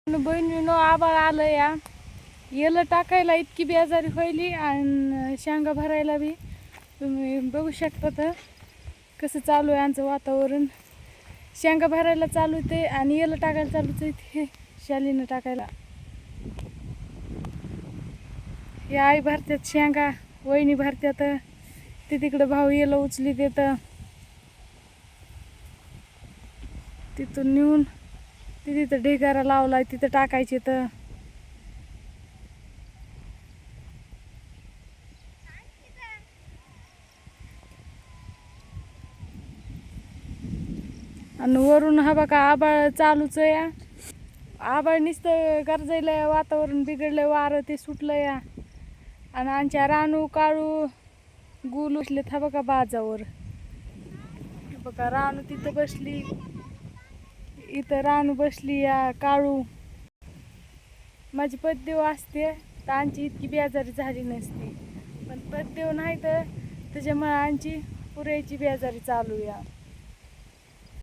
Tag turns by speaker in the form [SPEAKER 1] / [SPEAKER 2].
[SPEAKER 1] बहिणीनो आबाळ आलं या येलं टाकायला इतकी बेजारी व्हायली आणि शेंगा भरायला बी तुम्ही बघू शकता तर कसं चालू आहे आमचं वातावरण. शेंगा भरायला चालू ते आणि येलं टाकायला चालूच आहे ते शालीनं टाकायला. हे आई भरतात शेंगा, वहिनी भरतात, ते तिकडं भाऊ येलं उचली देतं, तिथून नेऊन तिथं ढिगारा लावलाय तिथं टाकायचे. तर आणि वरून हा बघा आबाळ चालूच आहे या. आबाळ नुसतं गरजायला वातावरण बिघडलंय, वारं ते सुटलं या. आणि आमच्या रानू काळू गुल उठलेत हा बघा बाजावर. बघा रानू तिथं बसली, इथं रानू बसली या काळू. माझी पतदेव असते तर आमची इतकी बेजारी झाली नसती, पण पतदेव नाही तर त्याच्यामुळे आमची पुऱ्याची बेजारी चालू या.